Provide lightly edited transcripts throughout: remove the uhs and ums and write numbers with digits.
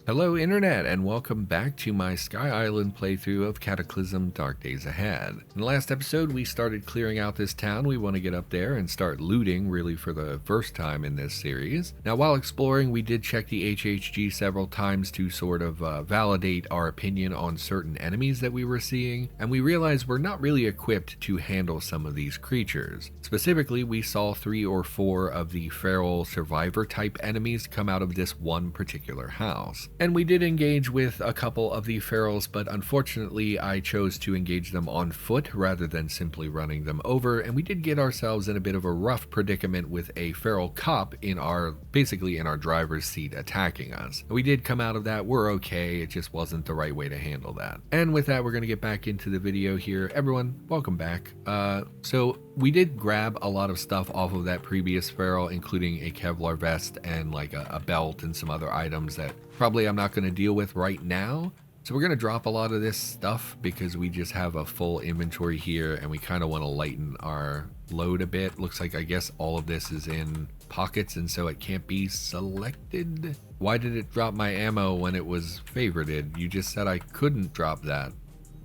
Hello Internet, and welcome back to my Sky Island playthrough of Cataclysm Dark Days Ahead. In the last episode we started clearing out this town. We want to get up there and start looting really for the first time in this series. Now while exploring we did check the HHG several times to sort of validate our opinion on certain enemies that we were seeing, and we realized we're not really equipped to handle some of these creatures. Specifically, we saw 3 or 4 of the feral survivor type enemies come out of this one particular house. And we did engage with a couple of the ferals, but unfortunately I chose to engage them on foot rather than simply running them over, and we did get ourselves in a bit of a rough predicament with a feral cop basically in our driver's seat attacking us. We did come out of that, we're okay, it just wasn't the right way to handle that. And with that, we're going to get back into the video here. Everyone, welcome back. So we did grab a lot of stuff off of that previous feral, including a Kevlar vest and like a belt and some other items that probably I'm not going to deal with right now. So we're going to drop a lot of this stuff because we just have a full inventory here and we kind of want to lighten our load a bit. Looks like I guess all of this is in pockets and so it can't be selected. Why did it drop my ammo when it was favorited? You just said I couldn't drop that.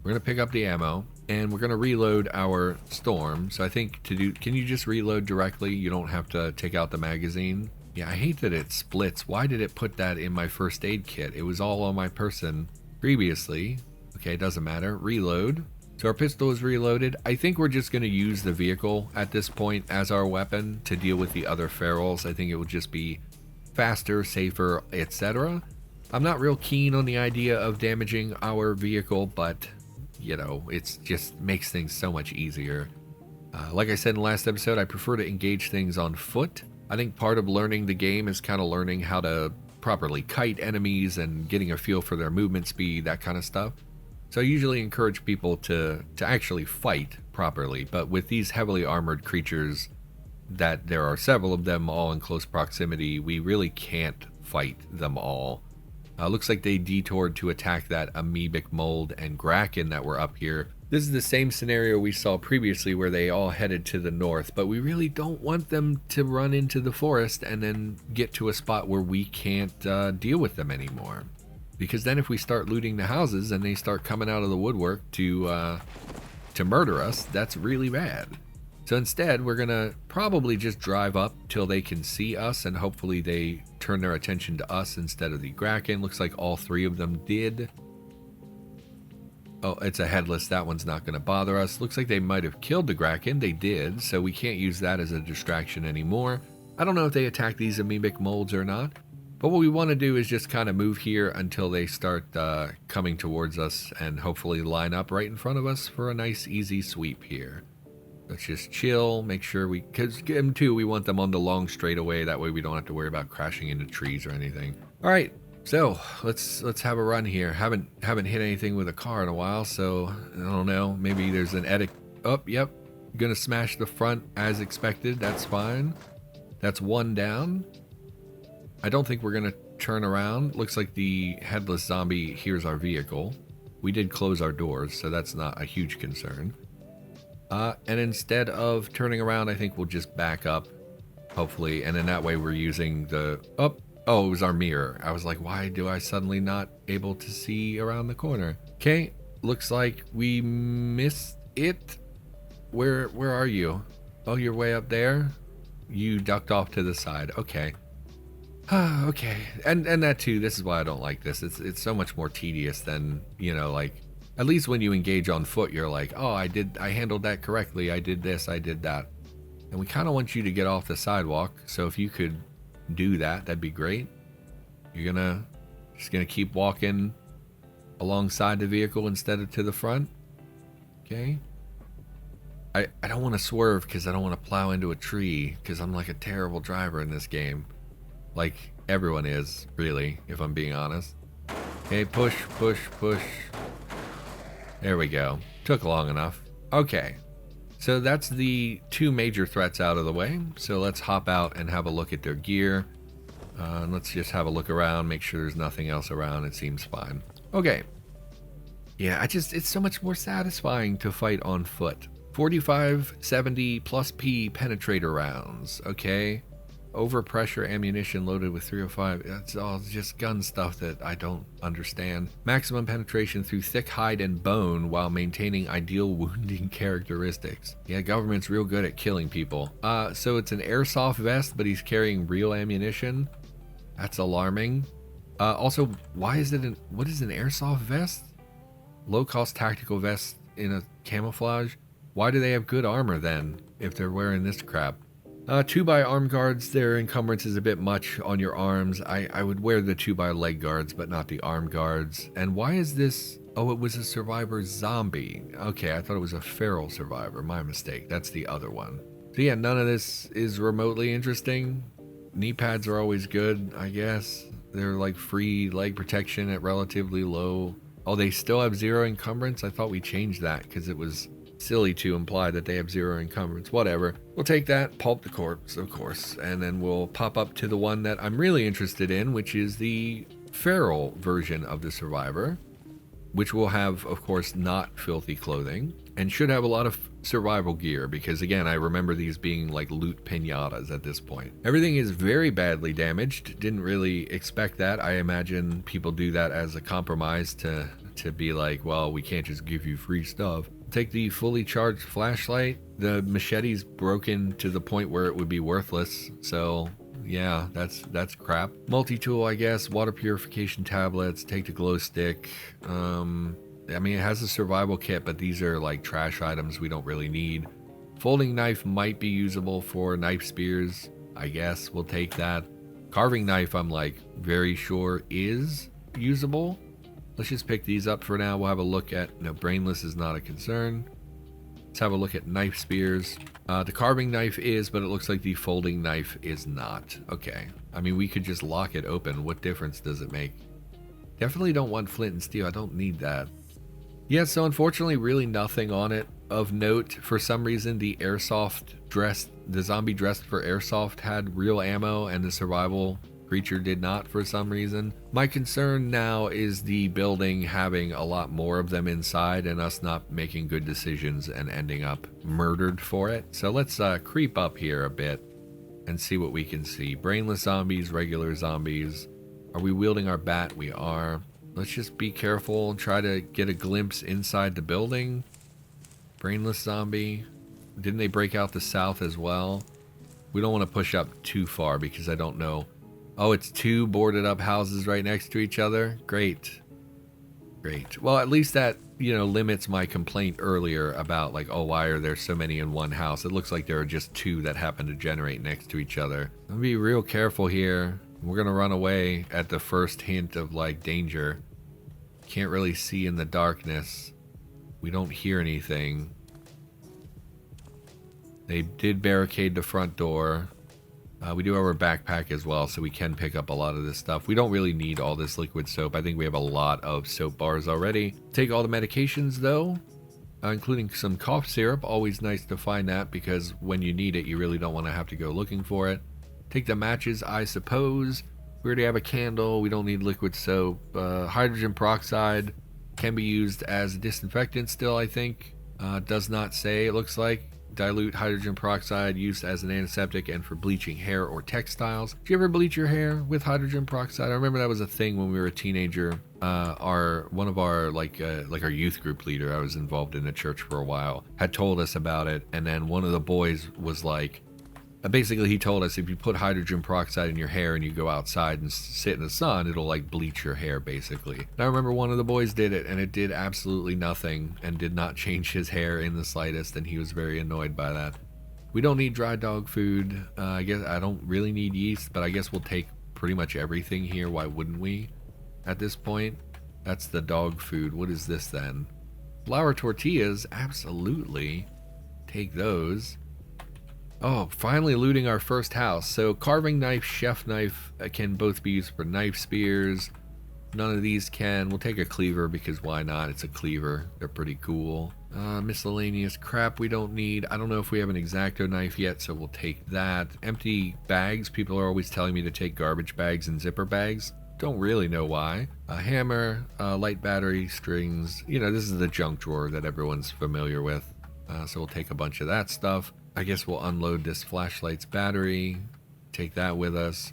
We're going to pick up the ammo and we're going to reload our storm. So I think can you just reload directly? You don't have to take out the magazine. Yeah, I hate that it splits. Why did it put that in my first aid kit? It was all on my person previously. Okay, doesn't matter. Reload. So our pistol is reloaded. I think we're just going to use the vehicle at this point as our weapon to deal with the other ferals. I think it will just be faster, safer, etc. I'm not real keen on the idea of damaging our vehicle, but you know, it's just makes things so much easier. Like I said in the last episode, I prefer to engage things on foot. I think part of learning the game is kind of learning how to properly kite enemies and getting a feel for their movement speed, that kind of stuff. So I usually encourage people to actually fight properly, but with these heavily armored creatures, that there are several of them all in close proximity, we really can't fight them all. Looks like they detoured to attack that amoebic mold and Kraken that were up here. This is the same scenario we saw previously where they all headed to the north, but we really don't want them to run into the forest and then get to a spot where we can't deal with them anymore. Because then if we start looting the houses and they start coming out of the woodwork to murder us, that's really bad. So instead, we're gonna probably just drive up till they can see us and hopefully they turn their attention to us instead of the Kraken. Looks like all 3 of them did. Oh, it's a headless. That one's not going to bother us. Looks like they might have killed the Kraken. They did, so we can't use that as a distraction anymore. I don't know if they attack these amoebic molds or not, but what we want to do is just kind of move here until they start coming towards us and hopefully line up right in front of us for a nice easy sweep here. Let's just chill, make sure because them too, we want them on the long straightaway. That way we don't have to worry about crashing into trees or anything. All right. So let's have a run here. Haven't hit anything with a car in a while, so I don't know. Maybe there's an edit. Oh, yep. Gonna smash the front as expected. That's fine. That's 1 down. I don't think we're gonna turn around. Looks like the headless zombie hears our vehicle. We did close our doors, so that's not a huge concern. And instead of turning around, I think we'll just back up, hopefully, and then that way we're using the Oh, it was our mirror. I was like, why do I suddenly not able to see around the corner? Okay, looks like we missed it. Where are you? Oh, you're way up there? You ducked off to the side. Okay. Okay. And that too, this is why I don't like this. It's so much more tedious than, you know, like, at least when you engage on foot, you're like, oh, I handled that correctly. I did this, I did that. And we kind of want you to get off the sidewalk. So if you could do that'd be great. You're just gonna keep walking alongside the vehicle instead of to the front. Okay. I don't want to swerve because I don't want to plow into a tree because I'm like a terrible driver in this game, like everyone is, really, if I'm being honest. Okay, push. There we go. Took long enough. Okay. So that's the 2 major threats out of the way. So let's hop out and have a look at their gear. Let's just have a look around, make sure there's nothing else around. It seems fine. Okay. Yeah, it's so much more satisfying to fight on foot. 45, 70 plus P penetrator rounds. Okay. Overpressure ammunition loaded with 305. It's all just gun stuff that I don't understand. Maximum penetration through thick hide and bone while maintaining ideal wounding characteristics. Yeah, government's real good at killing people. So it's an airsoft vest, but he's carrying real ammunition. That's alarming. Also, why is it what is an airsoft vest? Low-cost tactical vest in a camouflage? Why do they have good armor then, if they're wearing this crap? 2x arm guards, their encumbrance is a bit much on your arms. I would wear the 2x leg guards, but not the arm guards. And why is this? Oh, it was a survivor zombie. Okay, I thought it was a feral survivor. My mistake. That's the other one. So yeah, none of this is remotely interesting. Knee pads are always good, I guess. They're like free leg protection at relatively low. Oh, they still have 0 encumbrance? I thought we changed that because it was silly to imply that they have 0 encumbrance. Whatever. We'll take that, pulp the corpse, of course, and then we'll pop up to the one that I'm really interested in, which is the feral version of the survivor, which will have, of course, not filthy clothing, and should have a lot of survival gear, because again, I remember these being like loot pinatas at this point. Everything is very badly damaged. Didn't really expect that. I imagine people do that as a compromise to be like, well, we can't just give you free stuff. Take the fully charged flashlight. The machete's broken to the point where it would be worthless, so yeah, that's crap. Multi-tool, I guess. Water purification tablets. Take the glow stick. I mean, it has a survival kit, but these are like trash items we don't really need. Folding knife might be usable for knife spears, I guess. We'll take that. Carving knife, I'm like very sure is usable. Let's just pick these up for now. We'll have a look at, no, brainless is not a concern. Let's have a look at knife spears. The carving knife is, but it looks like the folding knife is not. Okay. I mean, we could just lock it open. What difference does it make? Definitely don't want flint and steel. I don't need that. Yeah, so unfortunately, really nothing on it of note. For some reason, the zombie dressed for airsoft had real ammo, and the survival creature did not for some reason. My concern now is the building having a lot more of them inside and us not making good decisions and ending up murdered for it. So let's creep up here a bit and see what we can see. Brainless zombies, regular zombies. Are we wielding our bat? We are. Let's just be careful and try to get a glimpse inside the building. Brainless zombie. Didn't they break out the south as well? We don't want to push up too far because I don't know. Oh, it's 2 boarded up houses right next to each other? Great. Great. Well, at least that, limits my complaint earlier about like, oh, why are there so many in one house? It looks like there are just 2 that happen to generate next to each other. I'm gonna be real careful here. We're gonna run away at the first hint of like danger. Can't really see in the darkness. We don't hear anything. They did barricade the front door. We do have our backpack as well, so we can pick up a lot of this stuff. We don't really need all this liquid soap. I think we have a lot of soap bars already. Take all the medications though, including some cough syrup. Always nice to find that because when you need it, you really don't want to have to go looking for it. Take the matches, I suppose. We already have a candle. We don't need liquid soap. Hydrogen peroxide can be used as a disinfectant still, I think. Does not say, it looks like. Dilute hydrogen peroxide used as an antiseptic and for bleaching hair or textiles. Do you ever bleach your hair with hydrogen peroxide? I remember that was a thing when we were a teenager. One of our our youth group leader, I was involved in a church for a while, had told us about it, and then one of the boys was like, basically he told us if you put hydrogen peroxide in your hair and you go outside and sit in the sun, it'll like bleach your hair basically. And I remember one of the boys did it and it did absolutely nothing and did not change his hair in the slightest, and he was very annoyed by that. We don't need dry dog food. I guess I don't really need yeast, but I guess we'll take pretty much everything here. Why wouldn't we at this point? That's the dog food. What is this then? Flour tortillas, absolutely. Take those. Oh, finally looting our first house. So carving knife, chef knife can both be used for knife spears. None of these can. We'll take a cleaver because why not? It's a cleaver. They're pretty cool. Miscellaneous crap we don't need. I don't know if we have an X-Acto knife yet, so we'll take that. Empty bags. People are always telling me to take garbage bags and zipper bags. Don't really know why. A hammer, light battery, strings. This is the junk drawer that everyone's familiar with. So we'll take a bunch of that stuff. I guess we'll unload this flashlight's battery. Take that with us.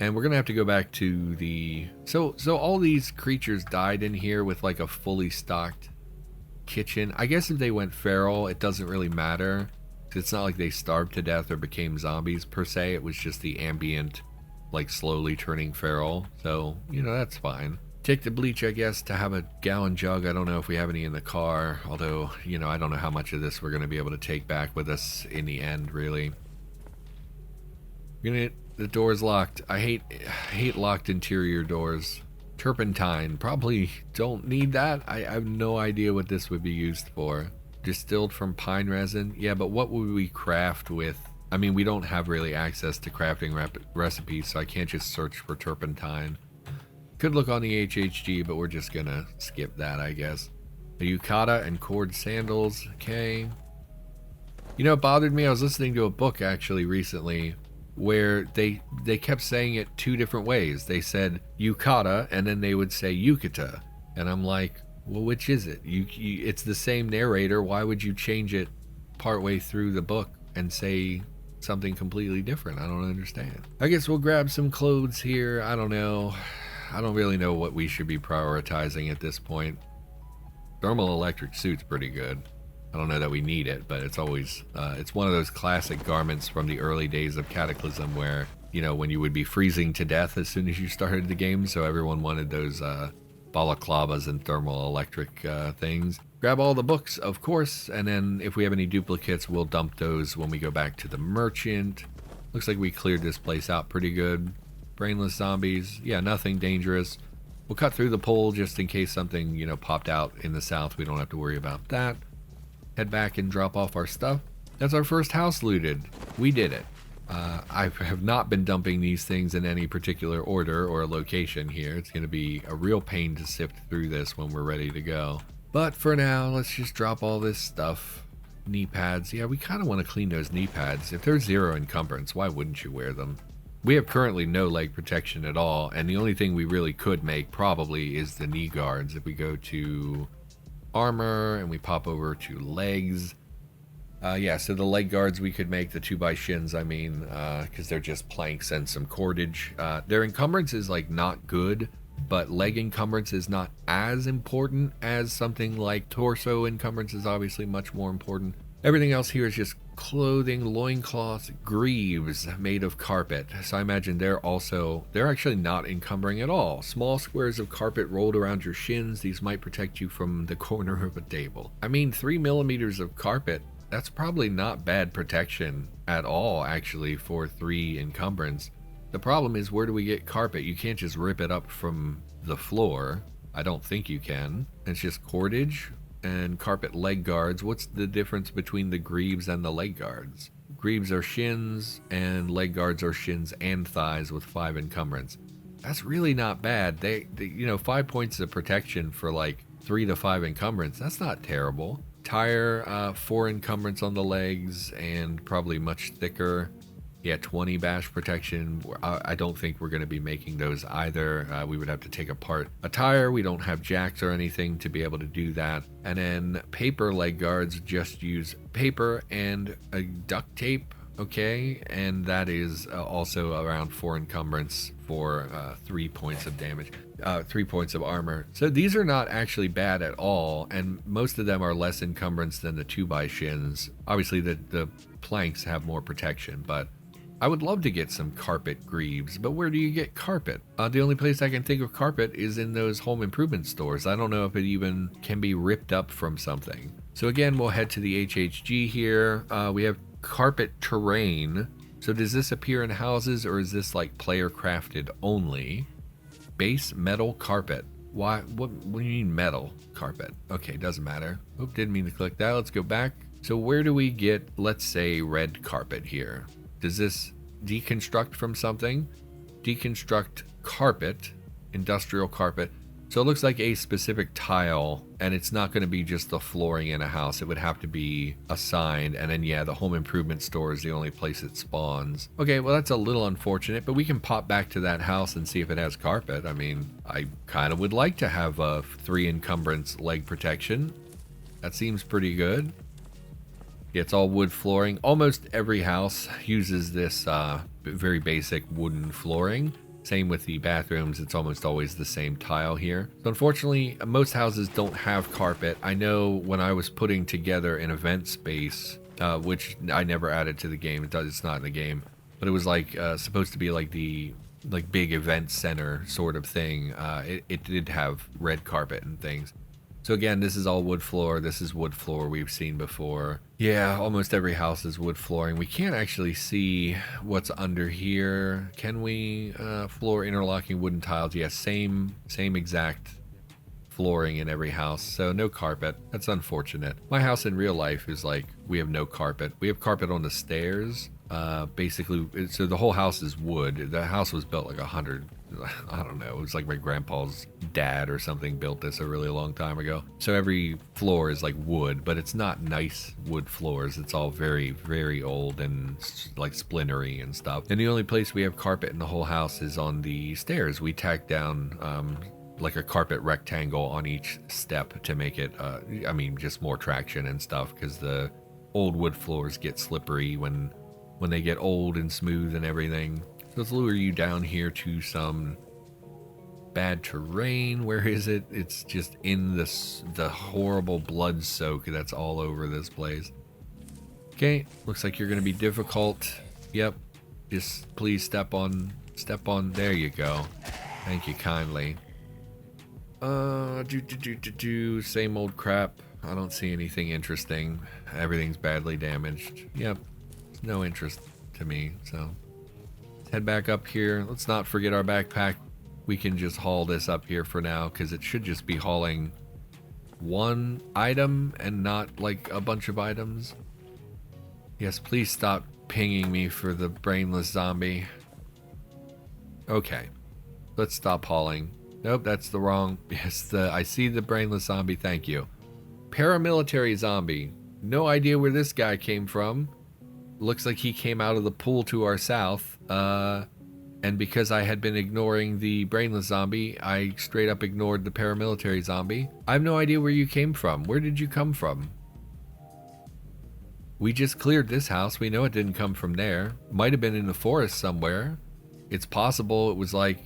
And we're gonna have to go back to the... So all these creatures died in here with like a fully stocked kitchen. I guess if they went feral, it doesn't really matter. It's not like they starved to death or became zombies per se. It was just the ambient, like slowly turning feral. So, you know, that's fine. Take the bleach, I guess, to have a gallon jug. I don't know if we have any in the car. Although, you know, I don't know how much of this we're going to be able to take back with us in the end, really. The door's locked. I hate locked interior doors. Turpentine. Probably don't need that. I have no idea what this would be used for. Distilled from pine resin. Yeah, but what would we craft with? I mean, we don't have really access to crafting recipes, so I can't just search for turpentine. Could look on the HHG, but we're just gonna skip that, I guess. A yukata and cord sandals. Okay. You know, it bothered me. I was listening to a book actually recently where they kept saying it two different ways. They said yukata and then they would say yukata, and I'm like, well, which is it? It's the same narrator. Why would you change it partway through the book and say something completely different? I don't understand. I guess we'll grab some clothes here. I don't know. I don't really know what we should be prioritizing at this point. Thermal electric suit's pretty good. I don't know that we need it, but it's always, it's one of those classic garments from the early days of Cataclysm where, you know, when you would be freezing to death as soon as you started the game, so everyone wanted those, balaclavas and thermal electric things. Grab all the books, of course, and then if we have any duplicates, we'll dump those when we go back to the merchant. Looks like we cleared this place out pretty good. Brainless zombies. Yeah, nothing dangerous. We'll cut through the pole just in case something, you know, popped out in the south. We don't have to worry about that. Head back and drop off our stuff. That's our first house looted. We did it. I have not been dumping these things in any particular order or location here. It's going to be a real pain to sift through this when we're ready to go. But for now, let's just drop all this stuff. Knee pads. Yeah, we kind of want to clean those knee pads. If they're 0 encumbrance, why wouldn't you wear them? We have currently no leg protection at all, and the only thing we really could make probably is the knee guards. If we go to armor and we pop over to legs, yeah, so the leg guards we could make, the 2x shins, I mean, because they're just planks and some cordage. Their encumbrance is like not good, but leg encumbrance is not as important as something like torso encumbrance is obviously much more important. Everything else here is just clothing, loincloths, greaves made of carpet. So I imagine they're actually not encumbering at all. Small squares of carpet rolled around your shins. These might protect you from the corner of a table. I mean, 3 millimeters of carpet, that's probably not bad protection at all, actually, for 3 encumbrance. The problem is, where do we get carpet? You can't just rip it up from the floor. I don't think you can. It's just cordage and carpet leg guards. What's the difference between the greaves and the leg guards? Greaves are shins and leg guards are shins and thighs with 5 encumbrance. That's really not bad. They you know, 5 points of protection for like 3 to 5 encumbrance. That's not terrible. Tire, 4 encumbrance on the legs and probably much thicker. Yeah, 20 bash protection. I don't think we're going to be making those either. We would have to take apart a tire. We don't have jacks or anything to be able to do that. And then paper leg guards just use paper and a duct tape. Okay, and that is also around 4 encumbrance for 3 points of damage, 3 points of armor. So these are not actually bad at all, and most of them are less encumbrance than the 2x shins. Obviously the planks have more protection, but I would love to get some carpet greaves, but where do you get carpet? The only place I can think of carpet is in those home improvement stores. I don't know if it even can be ripped up from something. So again, we'll head to the HHG here. We have carpet terrain. So does this appear in houses, or is this like player crafted only? Base metal carpet. Why? What do you mean metal carpet? Okay, doesn't matter. Oop, didn't mean to click that. Let's go back. So where do we get, let's say, red carpet here? Does this deconstruct from something? Deconstruct carpet, industrial carpet. So it looks like a specific tile, and it's not going to be just the flooring in a house. It would have to be assigned, and then yeah, the home improvement store is the only place it spawns. Okay, well that's a little unfortunate, but we can pop back to that house and see if it has carpet. I mean, I kind of would like to have a 3 encumbrance leg protection. That seems pretty good. It's all wood flooring. Almost every house uses this very basic wooden flooring. Same with the bathrooms, it's almost always the same tile here. So unfortunately, most houses don't have carpet. I know when I was putting together an event space, which I never added to the game, it's not in the game, but it was like supposed to be like the big event center sort of thing. It did have red carpet and things. So again, this is all wood floor. This is wood floor we've seen before. Yeah, almost every house is wood flooring. We can't actually see what's under here. Can we? Floor interlocking wooden tiles. Yes, same exact flooring in every house. So no carpet. That's unfortunate. My house in real life is like, we have no carpet. We have carpet on the stairs. Basically, so the whole house is wood. The house was built like I don't know, it was like my grandpa's dad or something built this a really long time ago. So every floor is like wood, but it's not nice wood floors. It's all very, very old and like splintery and stuff. And the only place we have carpet in the whole house is on the stairs. We tacked down like a carpet rectangle on each step to make it, I mean, just more traction and stuff, because the old wood floors get slippery when they get old and smooth and everything. Let's lure you down here to some bad terrain. Where is it? It's just in the horrible blood soak that's all over this place. Okay, looks like you're gonna be difficult. Yep, just please step on. There you go. Thank you kindly. Same old crap. I don't see anything interesting. Everything's badly damaged. Yep, no interest to me, so. Head back up here. Let's not forget our backpack. We can just haul this up here for now, because it should just be hauling one item and not like a bunch of items. Yes, please stop pinging me for the brainless zombie. Okay, let's stop hauling. Nope, that's the wrong. Yes, I see the brainless zombie. Thank you. Paramilitary zombie. No idea where this guy came from. Looks like he came out of the pool to our south. And because I had been ignoring the brainless zombie, I straight up ignored the paramilitary zombie. I have no idea where you came from. Where did you come from? We just cleared this house. We know it didn't come from there. Might have been in the forest somewhere. It's possible it was like,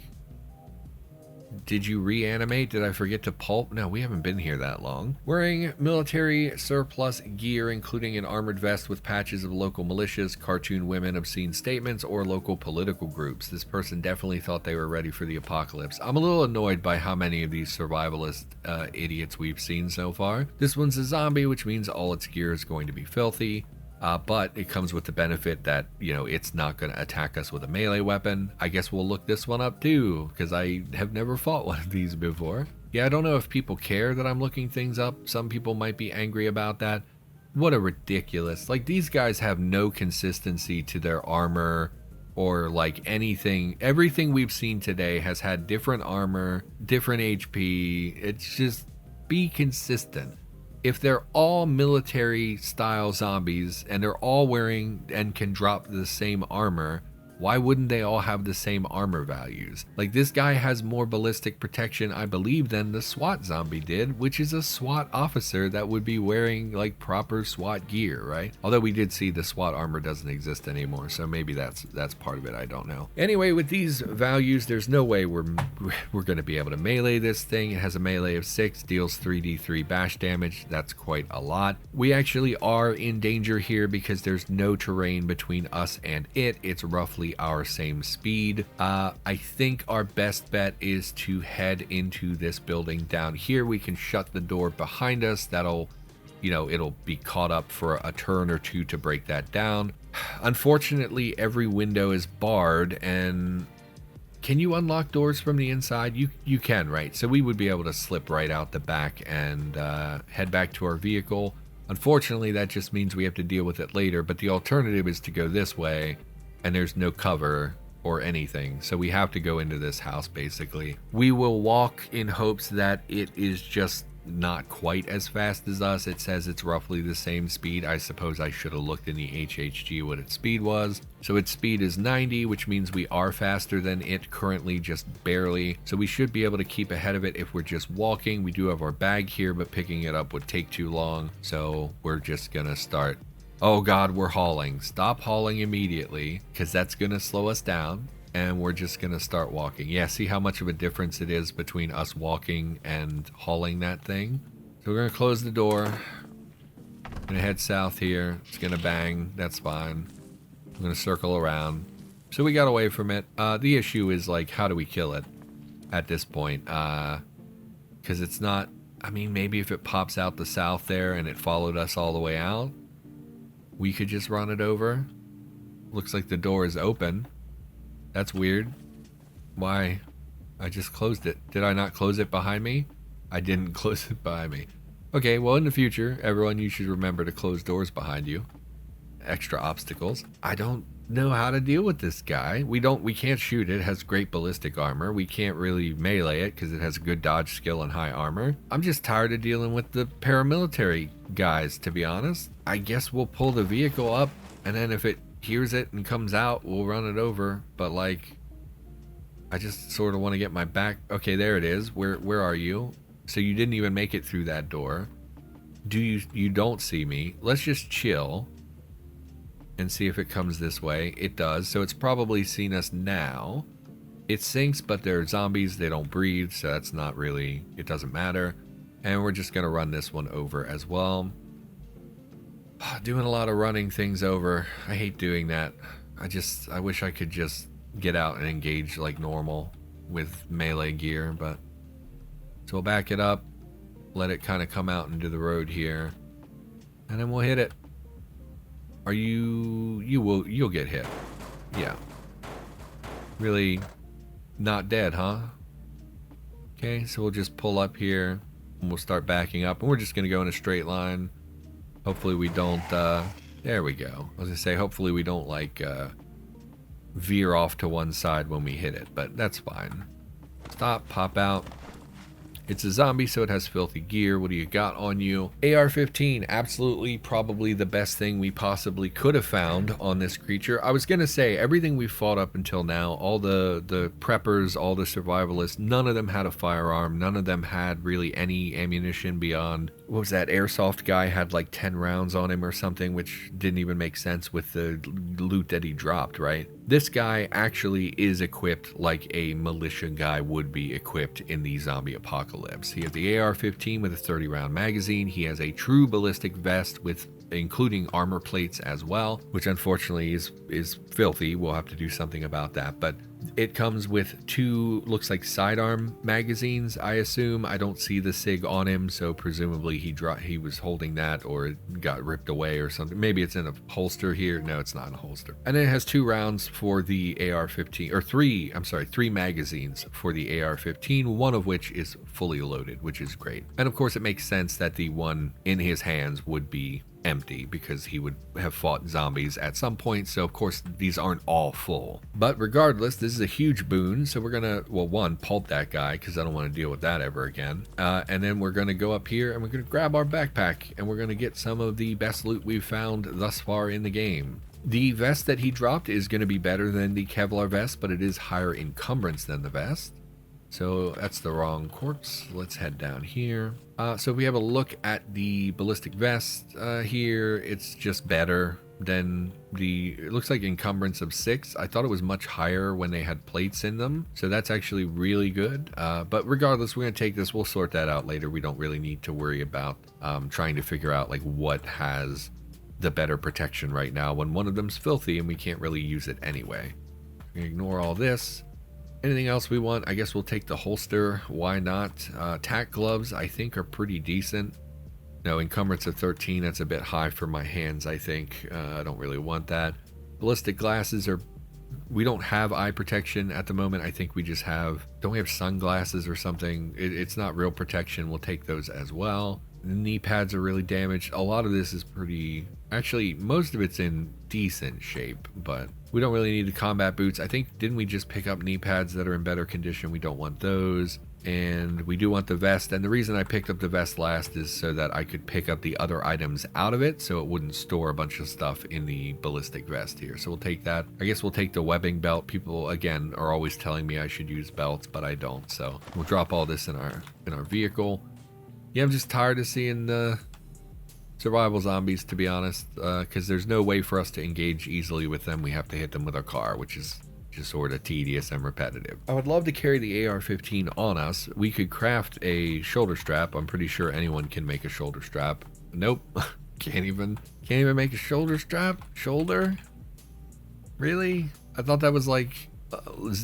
did you reanimate? Did I forget to pulp? No, we haven't been here that long. Wearing military surplus gear, including an armored vest with patches of local militias, cartoon women, obscene statements, or local political groups. This person definitely thought they were ready for the apocalypse. I'm a little annoyed by how many of these survivalist idiots we've seen so far. This one's a zombie, which means all its gear is going to be filthy. But it comes with the benefit that, you know, it's not going to attack us with a melee weapon. I guess we'll look this one up too, because I have never fought one of these before. Yeah, I don't know if people care that I'm looking things up. Some people might be angry about that. What a ridiculous. Like, these guys have no consistency to their armor or like anything. Everything we've seen today has had different armor, different HP. It's just, be consistent. If they're all military style zombies and they're all wearing and can drop the same armor, why wouldn't they all have the same armor values? Like, this guy has more ballistic protection, I believe, than the SWAT zombie did, which is a SWAT officer that would be wearing like proper SWAT gear, right? Although we did see the SWAT armor doesn't exist anymore, so maybe that's part of it, I don't know. Anyway, with these values, there's no way we're going to be able to melee this thing. It has a melee of 6, deals 3d3 bash damage. That's quite a lot. We actually are in danger here because there's no terrain between us and it. It's roughly our same speed. I think our best bet is to head into this building down here. We can shut the door behind us. That'll, you know, it'll be caught up for a turn or two to break that down. Unfortunately, every window is barred. And can you unlock doors from the inside? You can, right? So we would be able to slip right out the back and head back to our vehicle. Unfortunately, that just means we have to deal with it later, but the alternative is to go this way, and there's no cover or anything, so we have to go into this house basically. We will walk in hopes that it is just not quite as fast as us. It says it's roughly the same speed. I suppose I should have looked in the HHG what its speed was. So its speed is 90, which means we are faster than it currently, just barely. So we should be able to keep ahead of it if we're just walking. We do have our bag here, but picking it up would take too long. So we're just gonna start Oh God, we're hauling. Stop hauling immediately, because that's going to slow us down. And we're just going to start walking. Yeah, see how much of a difference it is between us walking and hauling that thing? So we're going to close the door. I'm going to head south here. It's going to bang. That's fine. I'm going to circle around. So we got away from it. The issue is, like, how do we kill it at this point? Because it's not... I mean, maybe if it pops out the south there and it followed us all the way out, we could just run it over. Looks like the door is open. That's weird. Why? I just closed it. Did I not close it behind me? I didn't close it behind me. Okay, well, in the future, everyone, you should remember to close doors behind you. Extra obstacles. I don't know how to deal with this guy. We can't shoot it. It has great ballistic armor. We can't really melee it because it has good dodge skill and high armor. I'm just tired of dealing with the paramilitary guys, to be honest. I guess we'll pull the vehicle up, and then if it hears it and comes out, we'll run it over. But, like, I just sort of want to get my back. Okay, there it is. Where are you? So you didn't even make it through that door. You don't see me. Let's just chill and see if it comes this way. It does, so it's probably seen us now. It sinks, but they're zombies. They don't breathe, so that's not really, it doesn't matter. And we're just gonna run this one over as well. Doing a lot of running things over. I hate doing that. I wish I could just get out and engage like normal with melee gear, but... So we'll back it up, let it kind of come out into the road here, and then we'll hit it. You'll get hit. Yeah. Really not dead, huh? Okay, so we'll just pull up here and we'll start backing up, and we're just gonna go in a straight line. Hopefully we don't, there we go. I was gonna say, hopefully we don't like, veer off to one side when we hit it, but that's fine. Stop, pop out. It's a zombie, so it has filthy gear. What do you got on you? AR-15, absolutely probably the best thing we possibly could have found on this creature. I was going to say, everything we fought up until now, all the preppers, all the survivalists, none of them had a firearm. None of them had really any ammunition beyond, what was that, airsoft guy had like 10 rounds on him or something, which didn't even make sense with the loot that he dropped, right? This guy actually is equipped like a militia guy would be equipped in the zombie apocalypse. He has the AR-15 with a 30-round magazine. He has a true ballistic vest with including armor plates as well, which unfortunately is filthy. We'll have to do something about that, but it comes with two, looks like sidearm magazines, I assume. I don't see the SIG on him, so presumably he was holding that or it got ripped away or something. Maybe it's in a holster here. No, it's not in a holster. And then it has 2 rounds for the AR-15, or 3 magazines for the AR-15, one of which is fully loaded, which is great. And of course it makes sense that the one in his hands would be empty because he would have fought zombies at some point, so of course these aren't all full. But regardless, this is a huge boon, so we're gonna, well, one, pulp that guy because I don't want to deal with that ever again, and then we're gonna go up here and we're gonna grab our backpack and we're gonna get some of the best loot we've found thus far in the game. The vest that he dropped is going to be better than the Kevlar vest, but it is higher encumbrance than the vest. So that's the wrong corpse. Let's head down here. So if we have a look at the ballistic vest here, it's just better than it looks like encumbrance of 6. I thought it was much higher when they had plates in them. So that's actually really good. But regardless, we're going to take this. We'll sort that out later. We don't really need to worry about trying to figure out like what has the better protection right now when one of them's filthy and we can't really use it anyway. Ignore all this. Anything else we want? I guess we'll take the holster. Why not? Tack gloves, I think, are pretty decent. No, encumbrance of 13, that's a bit high for my hands, I think. I don't really want that. Ballistic glasses are... We don't have eye protection at the moment. I think we just have... Don't we have sunglasses or something? It's not real protection. We'll take those as well. The knee pads are really damaged. A lot of this is pretty... Actually, most of it's in decent shape, but we don't really need the combat boots. I think, didn't we just pick up knee pads that are in better condition? We don't want those. And we do want the vest. And the reason I picked up the vest last is so that I could pick up the other items out of it so it wouldn't store a bunch of stuff in the ballistic vest here. So we'll take that. I guess we'll take the webbing belt. People, again, are always telling me I should use belts, but I don't. So we'll drop all this in our vehicle. Yeah, I'm just tired of seeing the survival zombies, to be honest, because there's no way for us to engage easily with them. We have to hit them with our car, which is just sort of tedious and repetitive. I would love to carry the AR-15 on us. We could craft a shoulder strap. I'm pretty sure anyone can make a shoulder strap. Nope. Can't even make a shoulder strap. Shoulder? Really? I thought that was like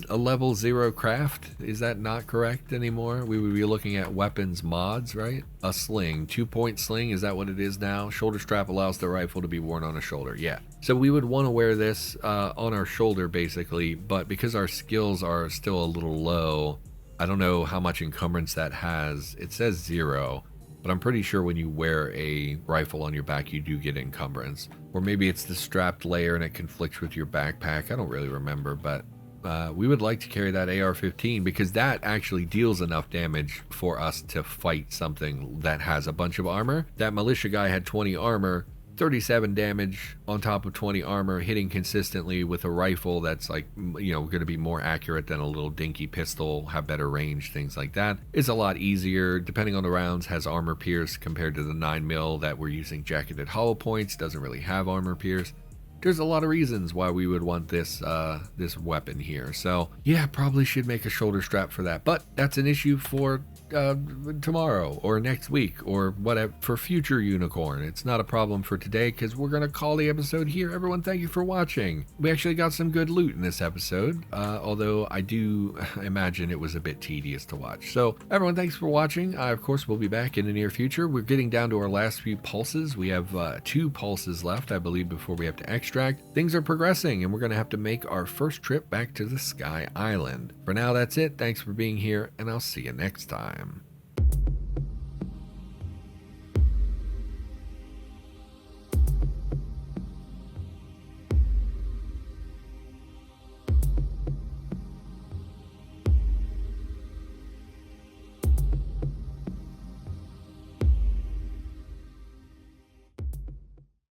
a level 0 craft. Is that not correct anymore? We would be looking at weapons mods, right? A sling, 2-point sling, is that what it is now? Shoulder strap allows the rifle to be worn on a shoulder. Yeah. So we would want to wear this on our shoulder basically, but because our skills are still a little low, I don't know how much encumbrance that has. It says 0. But I'm pretty sure when you wear a rifle on your back, you do get encumbrance. Or maybe it's the strapped layer and it conflicts with your backpack. I don't really remember, but we would like to carry that AR-15 because that actually deals enough damage for us to fight something that has a bunch of armor. That militia guy had 20 armor, 37 damage on top of 20 armor, hitting consistently with a rifle that's like, you know, going to be more accurate than a little dinky pistol, have better range, things like that. It's a lot easier, depending on the rounds, has armor pierce compared to the 9mm that we're using jacketed hollow points, doesn't really have armor pierce. There's a lot of reasons why we would want this this weapon here. So yeah, probably should make a shoulder strap for that, but that's an issue for tomorrow or next week or whatever, for future unicorn. It's not a problem for today because we're gonna call the episode here. Everyone, thank you for watching. We actually got some good loot in this episode, although I do imagine it was a bit tedious to watch. So everyone, thanks for watching. Of course, we'll be back in the near future. We're getting down to our last few pulses. We have 2 pulses left, I believe, before we have to extract. Things are progressing and we're gonna have to make our first trip back to the Sky Island. For now, that's it. Thanks for being here, and I'll see you next time.